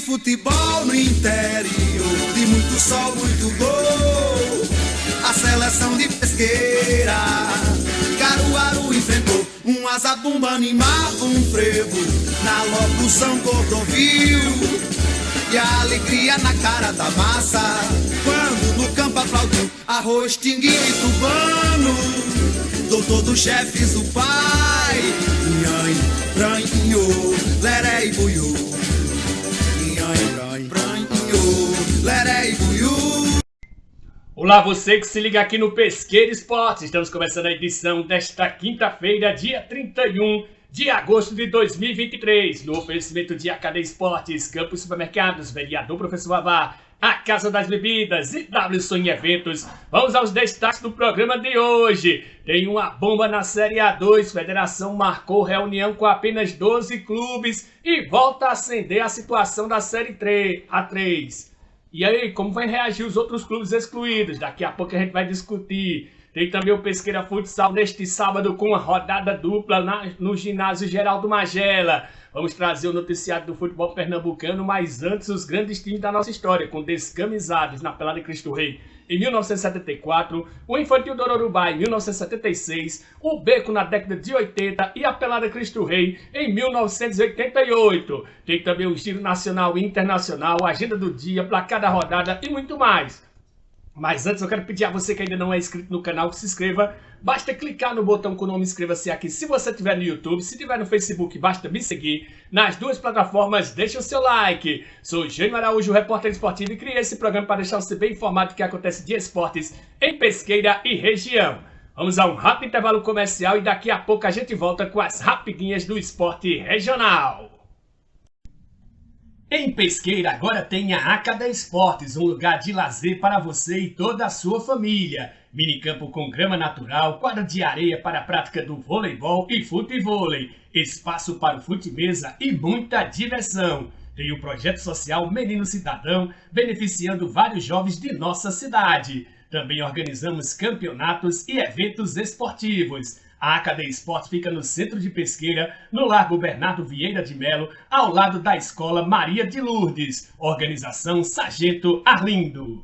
futebol no interior, de muito sol, muito gol. A seleção de Pesqueira, Caruaru enfrentou um azabumba, animava um frevo na locução Cordovil. E a alegria na cara da massa, quando no campo aplaudiu Arroz, Tinguinho e Tubano, doutor dos chefes, o pai. Nhanhã, pranho, leré e buiú. Nhanhã, pranho, leré e buiú. Olá, você que se liga aqui no Pesqueira Esportes. Estamos começando a edição desta quinta-feira, dia 31 de agosto de 2023. No oferecimento de AKD Esportes, Campos Supermercados, Vereador Professor Vavá, a Casa das Bebidas e W Sonho Eventos. Vamos aos destaques do programa de hoje. Tem uma bomba na Série A2. Federação marcou reunião com apenas 12 clubes e volta a acender a situação da Série A3. E aí, como vai reagir os outros clubes excluídos? Daqui a pouco a gente vai discutir. Tem também o Pesqueira Futsal neste sábado com uma rodada dupla no ginásio Geraldo Magela. Vamos trazer o noticiário do futebol pernambucano, mas antes os grandes times da nossa história, com Descamisados na Pelada Cristo Rei em 1974, o Infantil do Ororubá em 1976, o Beco na década de 80 e a Pelada Cristo Rei em 1988. Tem também o Giro Nacional e Internacional, a Agenda do Dia, Placar da Rodada e muito mais. Mas antes eu quero pedir a você que ainda não é inscrito no canal que se inscreva. Basta clicar no botão com o nome inscreva-se aqui se você estiver no YouTube. Se estiver no Facebook, basta me seguir. Nas duas plataformas, deixa o seu like. Sou Jânio Araújo, repórter esportivo, e criei esse programa para deixar você bem informado do que acontece de esportes em Pesqueira e região. Vamos a um rápido intervalo comercial e daqui a pouco a gente volta com as rapidinhas do esporte regional. Em Pesqueira agora tem a AKD Esportes, um lugar de lazer para você e toda a sua família. Minicampo com grama natural, quadra de areia para a prática do voleibol e futevôlei, espaço para o fute-mesa e muita diversão. Tem o projeto social Menino Cidadão, beneficiando vários jovens de nossa cidade. Também organizamos campeonatos e eventos esportivos. A AKD Esportes fica no centro de Pesqueira, no Largo Bernardo Vieira de Melo, ao lado da Escola Maria de Lourdes. Organização Sargento Arlindo.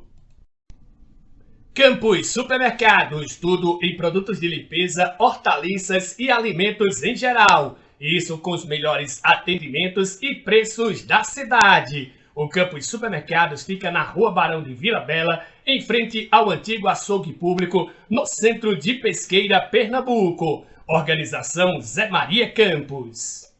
Campos Supermercados, tudo em produtos de limpeza, hortaliças e alimentos em geral. Isso com os melhores atendimentos e preços da cidade. O Campos Supermercados fica na Rua Barão de Vila Bela, em frente ao antigo açougue público, no centro de Pesqueira, Pernambuco. Organização Zé Maria Campos.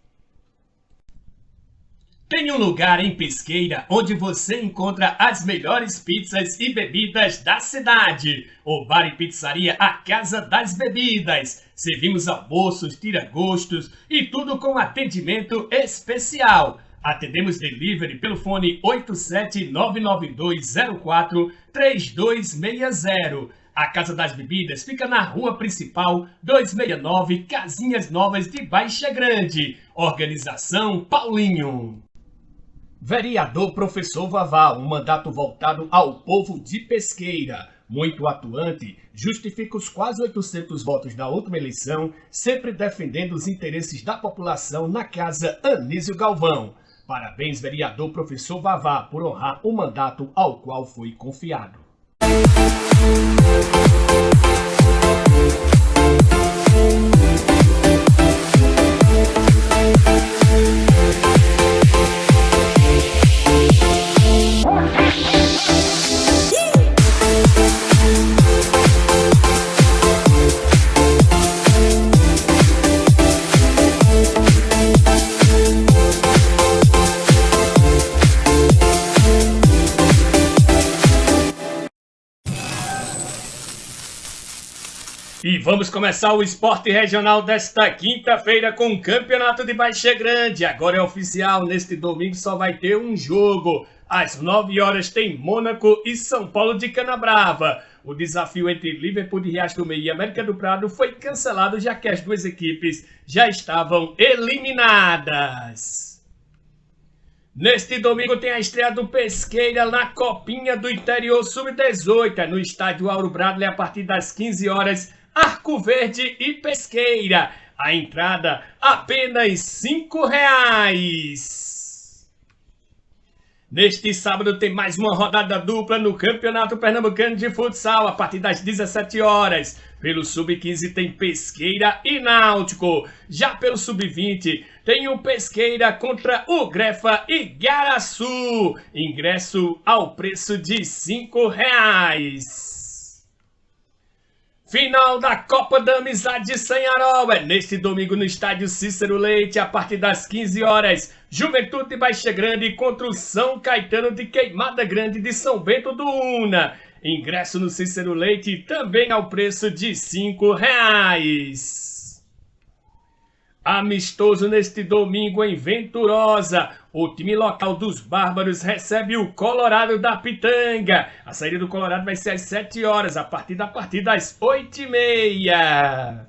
Tem um lugar em Pesqueira onde você encontra as melhores pizzas e bebidas da cidade. O Bar e Pizzaria A Casa das Bebidas. Servimos almoços, tira-gostos e tudo com atendimento especial. Atendemos delivery pelo fone 87992043260. A Casa das Bebidas fica na Rua Principal 269, Casinhas Novas de Baixa Grande. Organização Paulinho. Vereador Professor Vavá, um mandato voltado ao povo de Pesqueira. Muito atuante, justifica os quase 800 votos da última eleição, sempre defendendo os interesses da população na Casa Anísio Galvão. Parabéns, vereador Professor Vavá, por honrar o mandato ao qual foi confiado. E vamos começar o esporte regional desta quinta-feira com o Campeonato de Baixa Grande. Agora é oficial, neste domingo só vai ter um jogo. Às 9 horas tem Mônaco e São Paulo de Canabrava. O desafio entre Liverpool de Riacho do Meio e América do Prado foi cancelado, já que as duas equipes já estavam eliminadas. Neste domingo tem a estreia do Pesqueira na Copinha do Interior Sub-18, no estádio Auro Bradley, a partir das 15 horas, Arco Verde e Pesqueira. A entrada apenas R$ 5. Neste sábado tem mais uma rodada dupla no Campeonato Pernambucano de Futsal, a partir das 17 horas. Pelo Sub-15 tem Pesqueira e Náutico. Já pelo Sub-20 tem o Pesqueira contra o Grefa e Garaçu. Ingresso ao preço de R$ 5,00. Final da Copa da Amizade de Sanharol é neste domingo no estádio Cícero Leite, a partir das 15 horas. Juventude de Baixa Grande contra o São Caetano de Queimada Grande de São Bento do Una. Ingresso no Cícero Leite também ao preço de R$ 5,00. Amistoso neste domingo em Venturosa. O time local dos Bárbaros recebe o Colorado da Pitanga. A saída do Colorado vai ser às 7 horas, a partir das 8h30.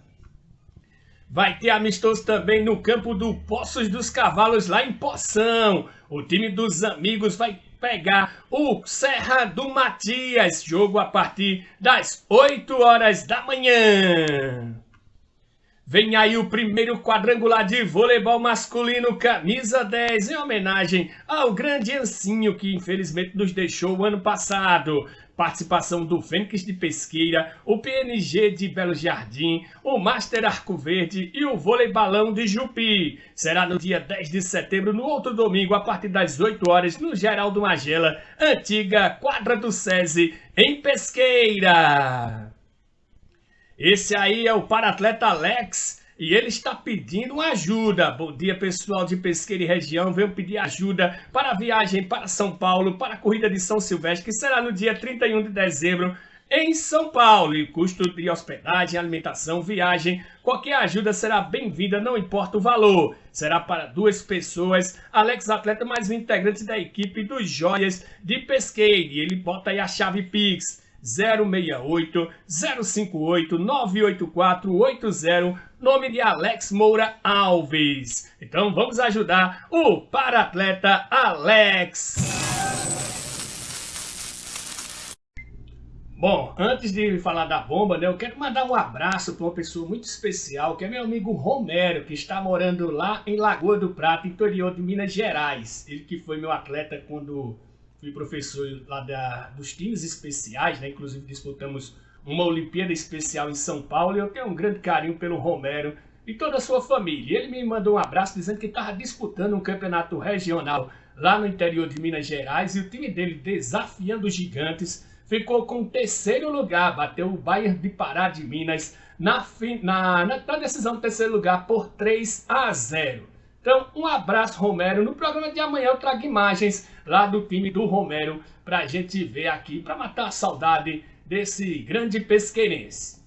Vai ter amistoso também no campo do Poços dos Cavalos, lá em Poção. O time dos amigos vai pegar o Serra do Matias. Jogo a partir das 8 horas da manhã. Vem aí o primeiro quadrangular de voleibol masculino camisa 10, em homenagem ao grande Ancinho, que infelizmente nos deixou o ano passado. Participação do Fênix de Pesqueira, o PNG de Belo Jardim, o Master Arco Verde e o Vôlei Balão de Jupi. Será no dia 10 de setembro, no outro domingo, a partir das 8 horas, no Geraldo Magela, antiga quadra do SESI, em Pesqueira. Esse aí é o paratleta Alex e ele está pedindo ajuda. Bom dia, pessoal de Pesqueira e região. Venho pedir ajuda para a viagem para São Paulo, para a corrida de São Silvestre, que será no dia 31 de dezembro em São Paulo. E custo de hospedagem, alimentação, viagem, qualquer ajuda será bem-vinda, não importa o valor. Será para 2 pessoas. Alex, atleta, mais um integrante da equipe dos Joias de Pesqueira. E ele bota aí a chave Pix. 068 058 984 80, nome de Alex Moura Alves. Então vamos ajudar o paratleta Alex. Bom, antes de falar da bomba, né, eu quero mandar um abraço para uma pessoa muito especial, que é meu amigo Romero, que está morando lá em Lagoa do Prata, interior de Minas Gerais. Ele que foi meu atleta quando fui professor lá dos times especiais, né? Inclusive disputamos uma Olimpíada Especial em São Paulo, e eu tenho um grande carinho pelo Romero e toda a sua família. Ele me mandou um abraço dizendo que estava disputando um campeonato regional lá no interior de Minas Gerais, e o time dele, desafiando os gigantes, ficou com o 3º lugar, bateu o Bayern de Pará de Minas na decisão do 3º lugar por 3-0. Então, um abraço, Romero. No programa de amanhã eu trago imagens lá do time do Romero para a gente ver aqui, para matar a saudade desse grande pesqueirense.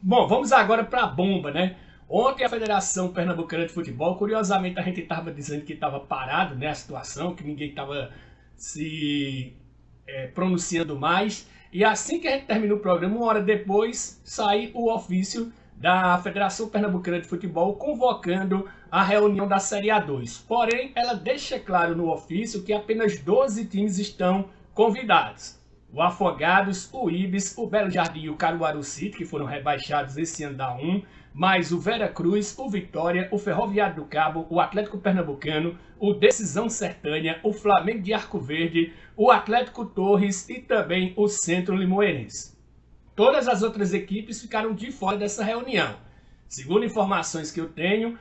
Bom, vamos agora para a bomba, né? Ontem a Federação Pernambucana de Futebol, curiosamente a gente estava dizendo que estava parado, né, a situação, que ninguém estava se pronunciando mais. E assim que a gente terminou o programa, 1 hora depois, saiu o ofício da Federação Pernambucana de Futebol convocando a reunião da Série A2. Porém, ela deixa claro no ofício que apenas 12 times estão convidados. O Afogados, o Ibis, o Belo Jardim e o Caruaru City, que foram rebaixados esse ano da 1, mais o Vera Cruz, o Vitória, o Ferroviário do Cabo, o Atlético Pernambucano, o Decisão Sertânia, o Flamengo de Arco Verde, o Atlético Torres e também o Centro Limoeirense. Todas as outras equipes ficaram de fora dessa reunião. Segundo informações que eu tenho,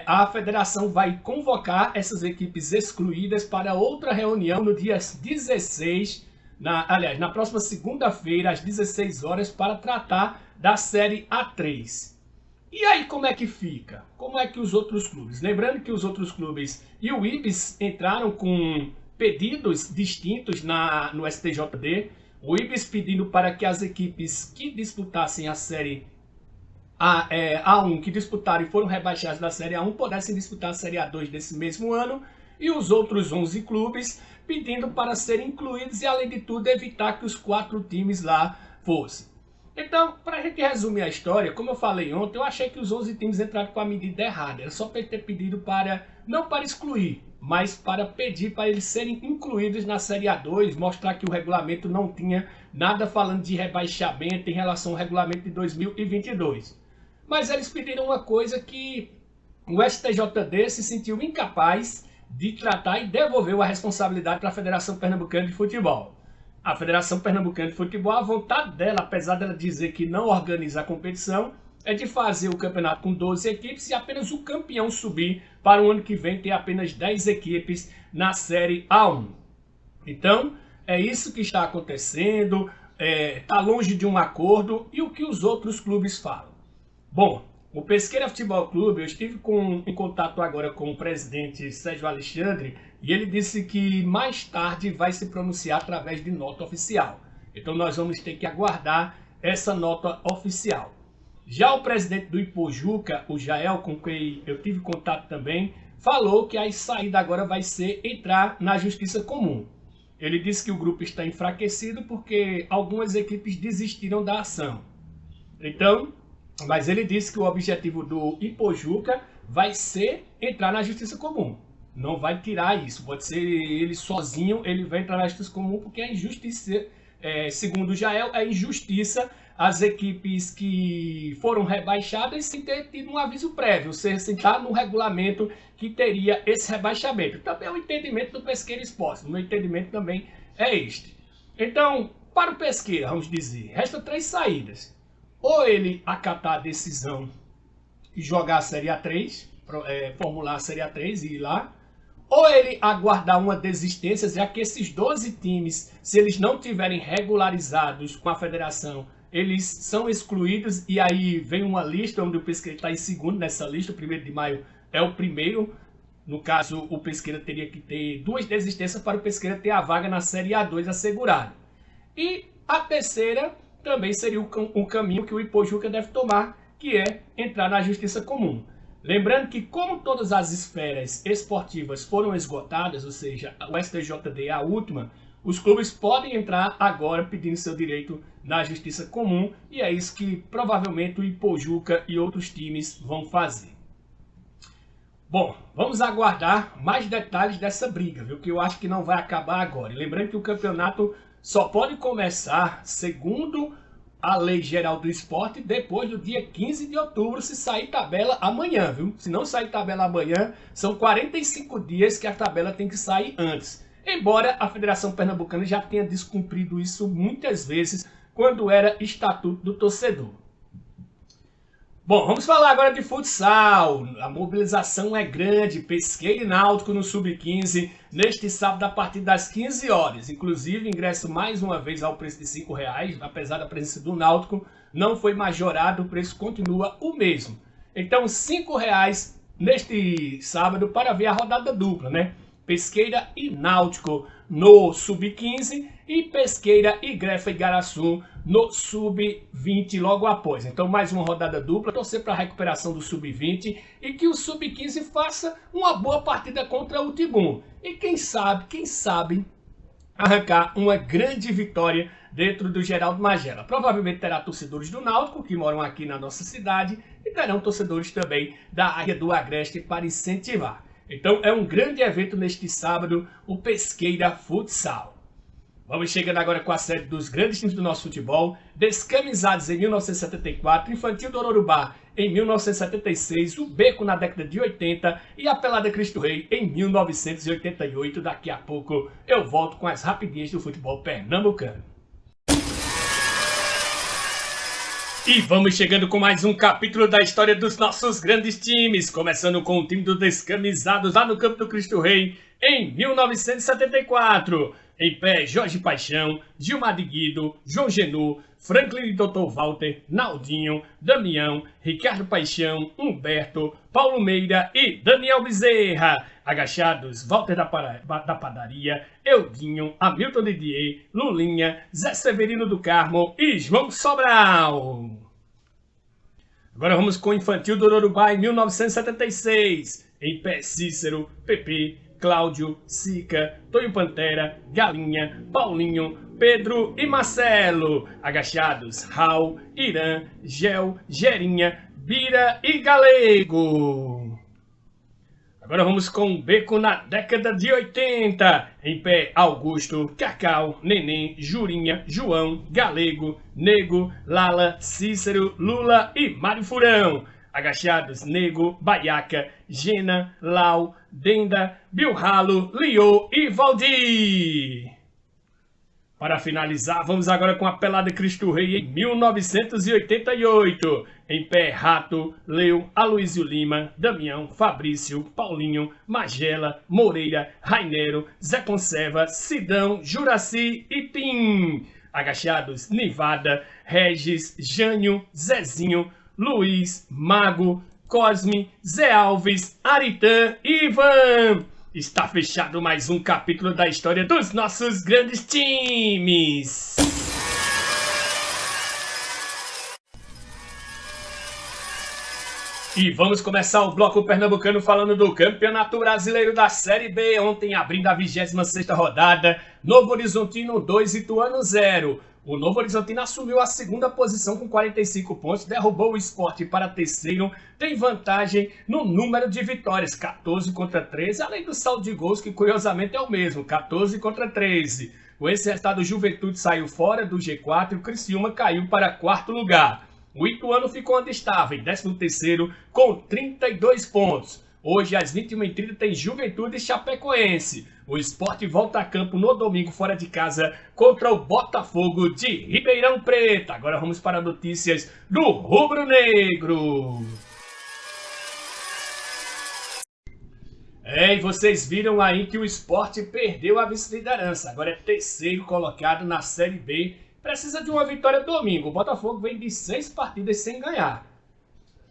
a federação vai convocar essas equipes excluídas para outra reunião no dia 16, na próxima segunda-feira, às 16 horas, para tratar da Série A3. E aí como é que fica? Como é que os outros clubes? Lembrando que os outros clubes e o Ibis entraram com pedidos distintos no STJD. O Ibis pedindo para que as equipes que disputassem a Série A1, que disputaram e foram rebaixadas da Série A1, pudessem disputar a Série A2 desse mesmo ano. E os outros 11 clubes pedindo para serem incluídos e, além de tudo, evitar que os 4 times lá fossem. Então, para a gente resumir a história, como eu falei ontem, eu achei que os 11 times entraram com a medida errada. Era só para ter pedido não para excluir, mas para pedir para eles serem incluídos na Série A2, mostrar que o regulamento não tinha nada falando de rebaixamento em relação ao regulamento de 2022. Mas eles pediram uma coisa que o STJD se sentiu incapaz de tratar e devolveu a responsabilidade para a Federação Pernambucana de Futebol. A Federação Pernambucana de Futebol, a vontade dela, apesar dela dizer que não organiza a competição, é de fazer o campeonato com 12 equipes e apenas o campeão subir para o ano que vem ter apenas 10 equipes na Série A1. Então, é isso que está acontecendo, está longe de um acordo. E o que os outros clubes falam? Bom, o Pesqueira Futebol Clube, eu estive em contato agora com o presidente Sérgio Alexandre e ele disse que mais tarde vai se pronunciar através de nota oficial. Então nós vamos ter que aguardar essa nota oficial. Já o presidente do Ipojuca, o Jael, com quem eu tive contato também, falou que a saída agora vai ser entrar na Justiça Comum. Ele disse que o grupo está enfraquecido porque algumas equipes desistiram da ação. Então, mas ele disse que o objetivo do Ipojuca vai ser entrar na Justiça Comum. Não vai tirar isso. Pode ser ele sozinho, ele vai entrar na Justiça Comum porque é injustiça, segundo o Jael, é injustiça as equipes que foram rebaixadas sem ter tido um aviso prévio, ou seja, sem estar no regulamento que teria esse rebaixamento. Também é o entendimento do Pesqueira Esporte. O meu entendimento também é este. Então, para o Pesqueira, vamos dizer, resta 3 saídas. Ou ele acatar a decisão e jogar a Série A3, formular a Série A3 e ir lá, ou ele aguardar uma desistência, já que esses 12 times, se eles não tiverem regularizados com a federação, eles são excluídos e aí vem uma lista onde o Pesqueira está em segundo nessa lista, o 1º de maio é o primeiro. No caso, o Pesqueira teria que ter 2 desistências para o Pesqueira ter a vaga na Série A2 assegurada. E a terceira também seria um caminho que o Ipojuca deve tomar, que é entrar na Justiça Comum. Lembrando que, como todas as esferas esportivas foram esgotadas, ou seja, o STJD é a última, os clubes podem entrar agora pedindo seu direito na Justiça Comum, e é isso que provavelmente o Ipojuca e outros times vão fazer. Bom, vamos aguardar mais detalhes dessa briga, viu? Que eu acho que não vai acabar agora. E lembrando que o campeonato só pode começar, segundo a Lei Geral do Esporte, depois do dia 15 de outubro, se sair tabela amanhã, viu? Se não sair tabela amanhã, são 45 dias que a tabela tem que sair antes. Embora a Federação Pernambucana já tenha descumprido isso muitas vezes, quando era estatuto do torcedor. Bom, vamos falar agora de futsal. A mobilização é grande. Pesqueira e Náutico no Sub-15 neste sábado a partir das 15 horas. Inclusive, ingresso mais uma vez ao preço de R$5, apesar da presença do Náutico, não foi majorado, o preço continua o mesmo. Então, R$5 neste sábado para ver a rodada dupla, né? Pesqueira e Náutico no Sub-15 e Pesqueira e Grefa Igaraçu no Sub-20 logo após. Então mais uma rodada dupla, torcer para a recuperação do Sub-20 e que o Sub-15 faça uma boa partida contra o Tibum. E quem sabe arrancar uma grande vitória dentro do Geraldo Magela. Provavelmente terá torcedores do Náutico que moram aqui na nossa cidade e terão torcedores também da área do Agreste para incentivar. Então é um grande evento neste sábado, o Pesqueira Futsal. Vamos chegando agora com a série dos grandes times do nosso futebol. Descamisados em 1974, Infantil do Ororubá em 1976, o Beco na década de 80 e a Pelada Cristo Rei em 1988. Daqui a pouco eu volto com as rapidinhas do futebol pernambucano. E vamos chegando com mais um capítulo da história dos nossos grandes times, começando com o time dos Descamisados lá no Campo do Cristo Rei em 1974. Em pé, Jorge Paixão, Gilmar de Guido, João Genu, Franklin e Dr. Walter, Naldinho, Damião, Ricardo Paixão, Humberto, Paulo Meira e Daniel Bezerra. Agachados, Walter da Padaria, Eudinho, Hamilton Didier, Lulinha, Zé Severino do Carmo e João Sobral. Agora vamos com o Infantil do Ororubá em 1976. Em pé, Cícero, Pepe, Cláudio, Sica, Tonho Pantera, Galinha, Paulinho, Pedro e Marcelo. Agachados, Raul, Irã, Gel, Gerinha, Bira e Galego. Agora vamos com o Beco na década de 80. Em pé, Augusto, Cacau, Neném, Jurinha, João, Galego, Nego, Lala, Cícero, Lula e Mário Furão. Agachados, Nego, Baiaca, Gena, Lau, Denda, Bilhalo, Liô e Valdir. Para finalizar, vamos agora com a pelada Cristo Rei em 1988. Em pé, Rato, Leo, Aloysio Lima, Damião, Fabrício, Paulinho, Magela, Moreira, Rainero, Zé Conserva, Sidão, Juraci e Tim. Agachados, Nivada, Regis, Jânio, Zezinho, Luiz, Mago, Cosme, Zé Alves, Aritã e Ivan. Está fechado mais um capítulo da história dos nossos grandes times. E vamos começar o bloco pernambucano falando do Campeonato Brasileiro da Série B. Ontem, abrindo a 26ª rodada, Novo Horizontino 2, Ituano 0. O Novo Horizontino assumiu a segunda posição com 45 pontos, derrubou o Sport para terceiro, tem vantagem no número de vitórias, 14 contra 13, além do saldo de gols, que curiosamente é o mesmo, 14 contra 13. Com esse resultado, o Juventude saiu fora do G4 e o Criciúma caiu para quarto lugar. O Ituano ficou onde estava, em 13º, com 32 pontos. Hoje, às 21h30, tem Juventude e Chapecoense. O Sport volta a campo no domingo fora de casa contra o Botafogo de Ribeirão Preto. Agora vamos para notícias do Rubro Negro. E vocês viram aí que o Sport perdeu a vice-liderança. Agora é terceiro colocado na Série B. Precisa de uma vitória domingo. O Botafogo vem de 6 partidas sem ganhar.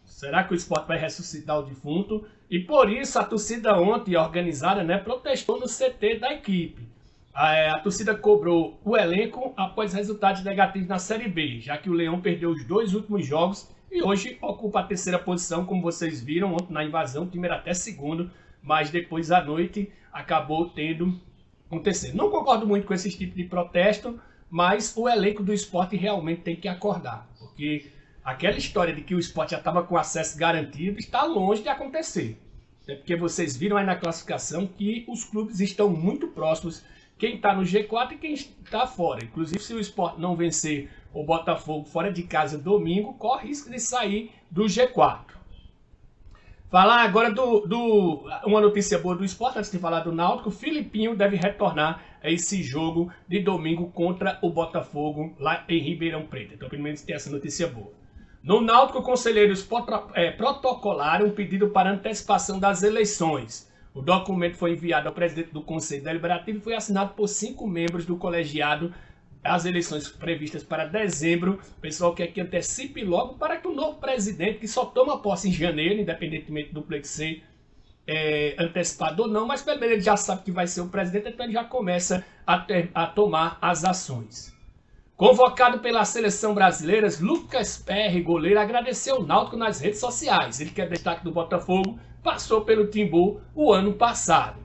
Será que o Sport vai ressuscitar o defunto? E por isso a torcida ontem organizada, protestou no CT da equipe. A torcida cobrou o elenco após resultados negativos na Série B, já que o Leão perdeu os 2 últimos jogos e hoje ocupa a terceira posição, como vocês viram. Ontem na invasão o time era até segundo, mas depois à noite acabou tendo um terceiro. Não concordo muito com esse tipo de protesto, mas o elenco do Sport realmente tem que acordar, porque aquela história de que o Sport já estava com acesso garantido está longe de acontecer. É porque vocês viram aí na classificação que os clubes estão muito próximos, quem está no G4 e quem está fora. Inclusive, se o Sport não vencer o Botafogo fora de casa domingo, corre risco de sair do G4. Falar agora uma notícia boa do Sport, antes de falar do Náutico. O Filipinho deve retornar a esse jogo de domingo contra o Botafogo lá em Ribeirão Preto. Então, pelo menos tem essa notícia boa. No Náutico, conselheiros protocolaram um pedido para antecipação das eleições. O documento foi enviado ao presidente do Conselho Deliberativo e foi assinado por 5 membros do colegiado. As eleições previstas para dezembro, o pessoal quer que antecipe logo para que o novo presidente, que só toma posse em janeiro, independentemente do plexê antecipado ou não, mas pelo menos ele já sabe que vai ser o presidente, então ele já começa a tomar as ações. Convocado pela seleção brasileira, Lucas Perry, goleiro, agradeceu o Náutico nas redes sociais. Ele que é destaque do Botafogo, passou pelo Timbu o ano passado.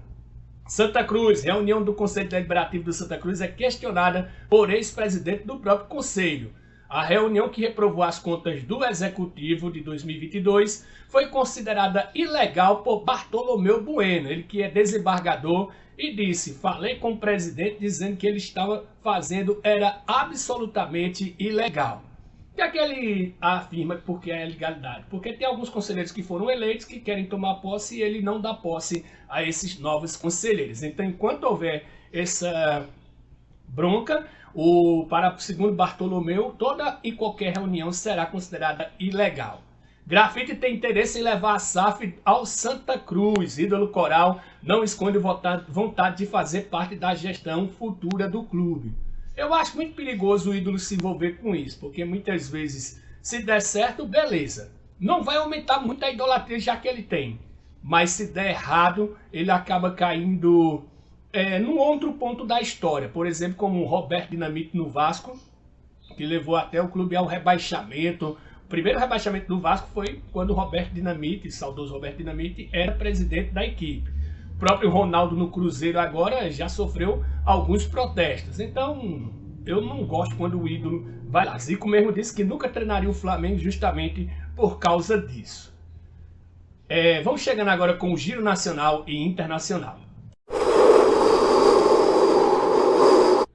Santa Cruz, reunião do Conselho Deliberativo do Santa Cruz é questionada por ex-presidente do próprio Conselho. A reunião que reprovou as contas do Executivo de 2022 foi considerada ilegal por Bartolomeu Bueno, ele que é desembargador, e disse: falei com o presidente dizendo que ele estava fazendo era absolutamente ilegal. O que é que ele afirma porque é ilegalidade? Porque tem alguns conselheiros que foram eleitos que querem tomar posse e ele não dá posse a esses novos conselheiros. Então, enquanto houver essa bronca, segundo Bartolomeu, toda e qualquer reunião será considerada ilegal. Grafite tem interesse em levar a SAF ao Santa Cruz. Ídolo Coral não esconde vontade de fazer parte da gestão futura do clube. Eu acho muito perigoso o ídolo se envolver com isso, porque muitas vezes, se der certo, beleza. Não vai aumentar muito a idolatria já que ele tem. Mas se der errado, ele acaba caindo num outro ponto da história. Por exemplo, como o Roberto Dinamite no Vasco, que levou até o clube ao rebaixamento. O primeiro rebaixamento do Vasco foi quando o Roberto Dinamite, saudoso Roberto Dinamite, era presidente da equipe. O próprio Ronaldo no Cruzeiro agora já sofreu alguns protestos. Então, eu não gosto quando o ídolo vai lá. Zico mesmo disse que nunca treinaria o Flamengo justamente por causa disso. Vamos chegando agora com o giro nacional e internacional.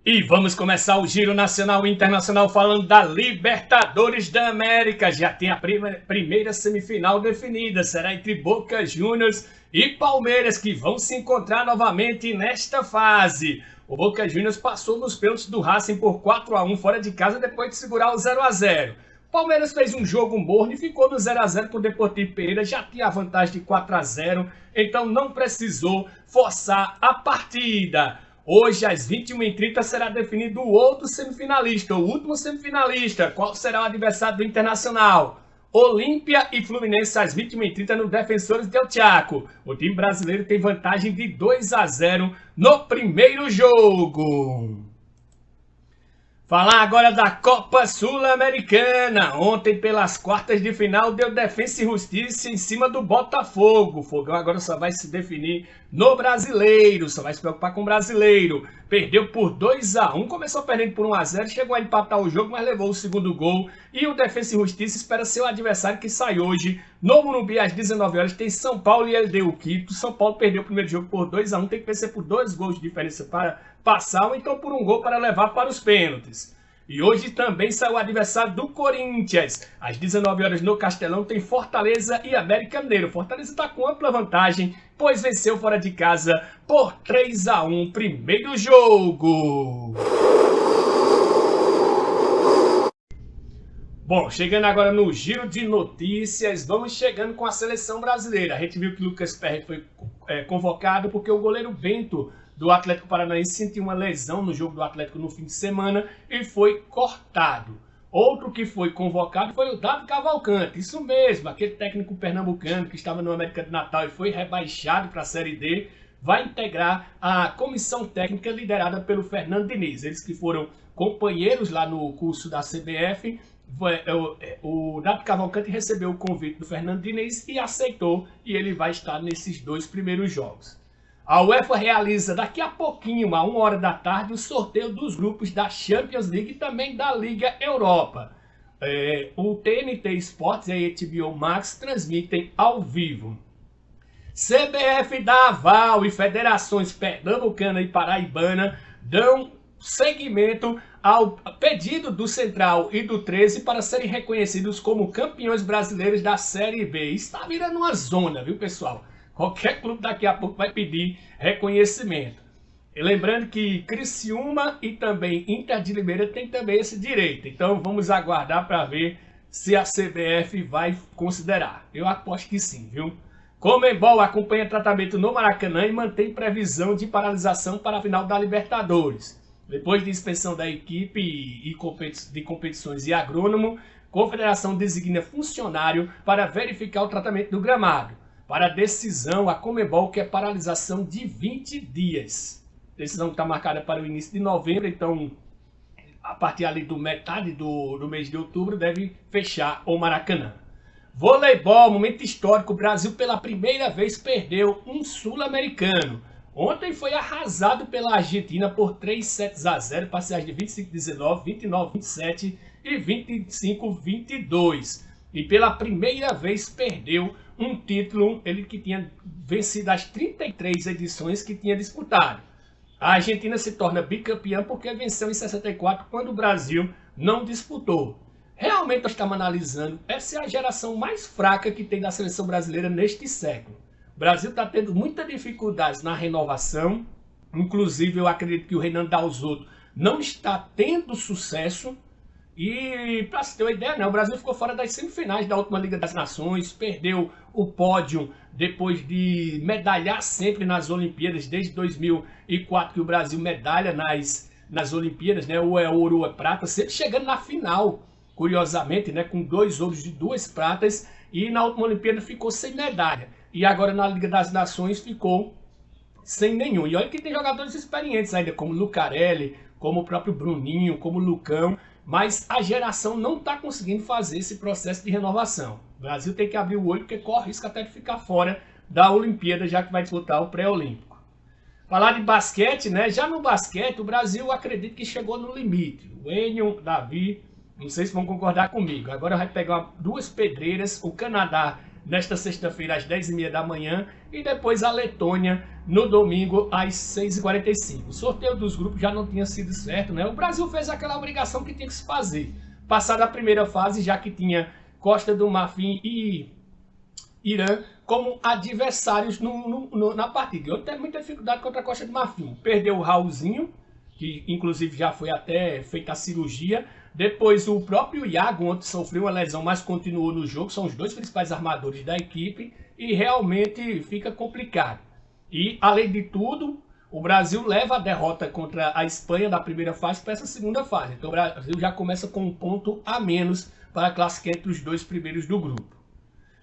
E vamos começar o giro nacional e internacional falando da Libertadores da América. Já tem a primeira semifinal definida. Será entre Boca Juniors e Palmeiras, que vão se encontrar novamente nesta fase. O Boca Juniors passou nos pênaltis do Racing por 4-1 fora de casa depois de segurar o 0-0. Palmeiras fez um jogo morno e ficou no 0-0 com o Deportivo Pereira. Já tinha a vantagem de 4-0, então não precisou forçar a partida. Hoje, às 21h30, será definido o outro semifinalista, o último semifinalista. Qual será o adversário do Internacional? Olímpia e Fluminense, às 21h30, no Defensores del Chaco. O time brasileiro tem vantagem de 2-0 no primeiro jogo. Falar agora da Copa Sul-Americana. Ontem, pelas quartas de final, deu Defensa e Justiça em cima do Botafogo. O Fogão agora só vai se definir no Brasileiro, só vai se preocupar com o Brasileiro. Perdeu por 2-1, começou perdendo por 1-0, chegou a empatar o jogo, mas levou o segundo gol. E o Defensa e Justiça espera seu adversário, que sai hoje no Morumbi às 19 horas. Tem São Paulo e LDU Quito. São Paulo perdeu o primeiro jogo por 2-1, tem que vencer por 2 gols de diferença para passar, ou então por 1 gol para levar para os pênaltis. E hoje também saiu o adversário do Corinthians. Às 19 horas no Castelão tem Fortaleza e América Mineiro. Fortaleza está com ampla vantagem, pois venceu fora de casa por 3-1 primeiro jogo. Bom, chegando agora no giro de notícias, vamos chegando com a seleção brasileira. A gente viu que Lucas Perry foi convocado porque o goleiro Bento do Atlético Paranaense sentiu uma lesão no jogo do Atlético no fim de semana e foi cortado. Outro que foi convocado foi o Dado Cavalcante, isso mesmo, aquele técnico pernambucano que estava no América de Natal e foi rebaixado para a Série D, vai integrar a comissão técnica liderada pelo Fernando Diniz. Eles que foram companheiros lá no curso da CBF, o Dado Cavalcante recebeu o convite do Fernando Diniz e aceitou, e ele vai estar nesses 2 primeiros jogos. A UEFA realiza daqui a pouquinho, a 1h da tarde, o sorteio dos grupos da Champions League e também da Liga Europa. O TNT Sports e a HBO Max transmitem ao vivo. CBF dá aval e federações pernambucana e paraibana dão seguimento ao pedido do Central e do 13 para serem reconhecidos como campeões brasileiros da Série B. Está virando uma zona, viu, pessoal? Qualquer clube daqui a pouco vai pedir reconhecimento. E lembrando que Criciúma e também Inter de Limeira tem também esse direito. Então vamos aguardar para ver se a CBF vai considerar. Eu aposto que sim, viu? Conmebol acompanha tratamento no Maracanã e mantém previsão de paralisação para a final da Libertadores. Depois de suspensão da equipe de competições e agrônomo, a Confederação designa funcionário para verificar o tratamento do gramado. Para a decisão, a Conmebol quer paralisação de 20 dias. A decisão está marcada para o início de novembro, então a partir ali do metade do mês de outubro deve fechar o Maracanã. Voleibol, momento histórico, o Brasil pela primeira vez perdeu um sul-americano. Ontem foi arrasado pela Argentina por 3-0, parciais de 25-19, 29-27 e 25-22. E pela primeira vez perdeu um título, ele que tinha vencido as 33 edições que tinha disputado. A Argentina se torna bicampeã porque venceu em 64, quando o Brasil não disputou. Realmente nós estamos analisando, essa é a geração mais fraca que tem da seleção brasileira neste século. O Brasil está tendo muitas dificuldades na renovação, inclusive eu acredito que o Renan Dalzotto não está tendo sucesso. E para se ter uma ideia, né, o Brasil ficou fora das semifinais da última Liga das Nações, perdeu o pódio depois de medalhar sempre nas Olimpíadas, desde 2004 que o Brasil medalha nas Olimpíadas, né, ou é ouro ou é prata, sempre chegando na final, curiosamente, né, com 2 ouros e 2 pratas, e na última Olimpíada ficou sem medalha. E agora na Liga das Nações ficou sem nenhum. E olha que tem jogadores experientes ainda, como Lucarelli, como o próprio Bruninho, como o Lucão, mas a geração não está conseguindo fazer esse processo de renovação. O Brasil tem que abrir o olho, porque corre risco até de ficar fora da Olimpíada, já que vai disputar o pré-olímpico. Falar de basquete, né? Já no basquete, o Brasil acredita que chegou no limite. O Enio, Davi, não sei se vão concordar comigo. Agora vai pegar 2 pedreiras. O Canadá nesta sexta-feira às 10h30 da manhã e depois a Letônia no domingo às 6h45. O sorteio dos grupos já não tinha sido certo, né? O Brasil fez aquela obrigação que tinha que se fazer. Passada a primeira fase, já que tinha Costa do Marfim e Irã como adversários na partida. Eu tenho muita dificuldade contra a Costa do Marfim. Perdeu o Raulzinho, que inclusive já foi até feita a cirurgia. Depois o próprio Iago ontem sofreu uma lesão, mas continuou no jogo. São os dois principais armadores da equipe e realmente fica complicado. E além de tudo, o Brasil leva a derrota contra a Espanha da primeira fase para essa segunda fase. Então o Brasil já começa com um ponto a menos para classificar entre os dois primeiros do grupo.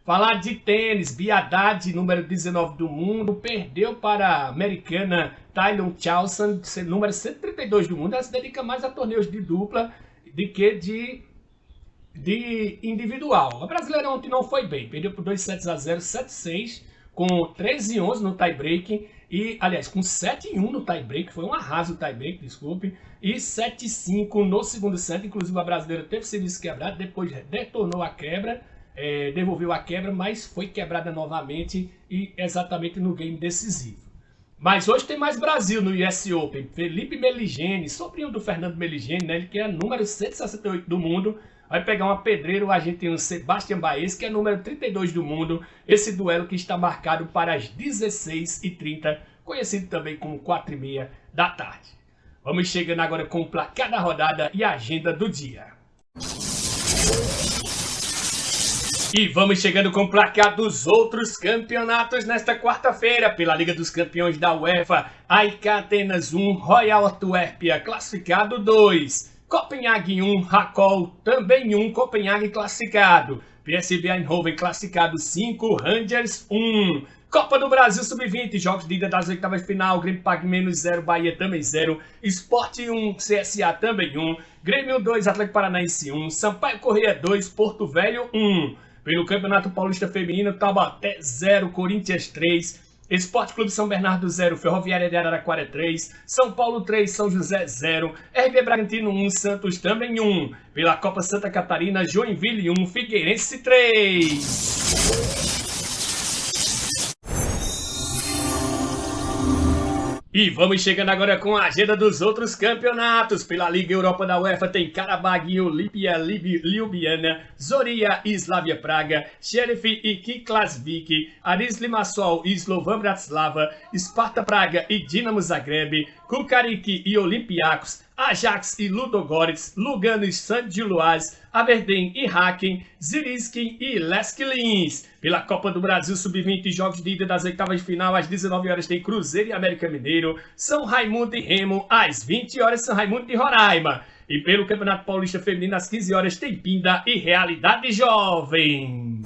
Falar de tênis, Bia Haddad, número 19 do mundo, perdeu para a americana Taylor Chalson, número 132 do mundo. Ela se dedica mais a torneios de dupla do que de individual. A brasileira ontem não foi bem, perdeu por 2-0, 7-6, com 13-11 no tie-break, e, aliás, com 7-1 no tie-break, foi um arraso o tie-break, desculpe, e 7-5 no segundo set. Inclusive a brasileira teve serviço quebrado, depois retornou a quebra, devolveu a quebra, mas foi quebrada novamente e exatamente no game decisivo. Mas hoje tem mais Brasil no US Open. Felipe Meligeni, sobrinho do Fernando Meligeni, né? Ele que é número 168 do mundo, vai pegar uma pedreira, o argentino Sebastián Baez, que é número 32 do mundo. Esse duelo que está marcado para as 16h30, conhecido também como 4h30 da tarde. Vamos chegando agora com o placar da rodada e a agenda do dia. E vamos chegando com o placar dos outros campeonatos nesta quarta-feira. Pela Liga dos Campeões da UEFA, AEK Atenas 1, Royal Antuérpia classificado 2. Copenhague 1, Rakol também 1, Copenhague classificado. PSV Eindhoven classificado 5, Rangers 1. Copa do Brasil Sub-20, jogos de ida das oitavas de final, Grêmio Pag menos 0, Bahia também 0, Sport 1, CSA também 1, Grêmio 2, Atlético Paranaense 1, Sampaio Corrêa 2, Porto Velho 1. Pelo Campeonato Paulista Feminino, Taubaté 0, Corinthians 3, Esporte Clube São Bernardo 0, Ferroviária de Araraquara 3, São Paulo 3, São José 0, RB Bragantino 1, Santos também 1. Pela Copa Santa Catarina, Joinville 1, Figueirense 3. E vamos chegando agora com a agenda dos outros campeonatos. Pela Liga Europa da UEFA tem Karabag, Olimpia Ljubljana, Zoria e Slavia Praga, Sheriff e Kiklasvik, Aris Limassol e Slovan Bratislava, Sparta Praga e Dinamo Zagreb, Kukarik e Olympiacos, Ajax e Ludogorets, Lugano e St. Gilloise, Aberdeen e Haken, Ziriskin e Lech Linz. Pela Copa do Brasil Sub-20, jogos de ida das oitavas de final, às 19 horas tem Cruzeiro e América Mineiro, São Raimundo e Remo, às 20 horas São Raimundo e Roraima. E pelo Campeonato Paulista Feminino, às 15 horas tem Pinda e Realidade Jovem.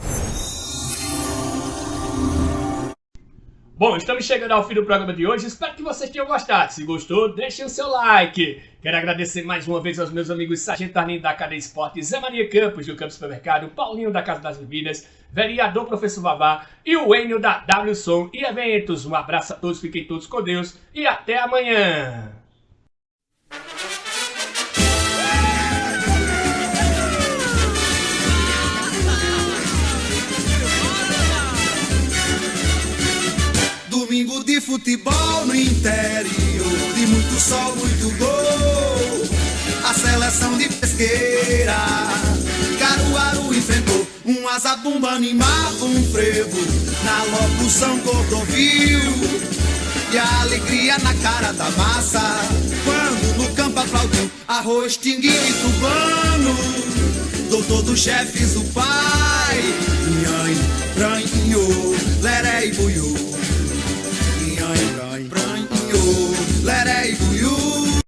Bom, estamos chegando ao fim do programa de hoje, espero que vocês tenham gostado. Se gostou, deixem o seu like. Quero agradecer mais uma vez aos meus amigos Sargento Arlindo da Cadeia Esportes, Zé Maria Campos do Campo Supermercado, Paulinho da Casa das Bebidas, Vereador Professor Vavá e o Enio da WSOM e Eventos. Um abraço a todos, fiquem todos com Deus e até amanhã. Domingo de futebol no interior, de muito sol, muito gol. A seleção de Pesqueira, Caruaru enfrentou um azabumba, animava um frevo na locução Cordovil. E a alegria na cara da massa, quando no campo aplaudiu Arroz, Tinguinho e Tubano. Doutor dos chefes, o pai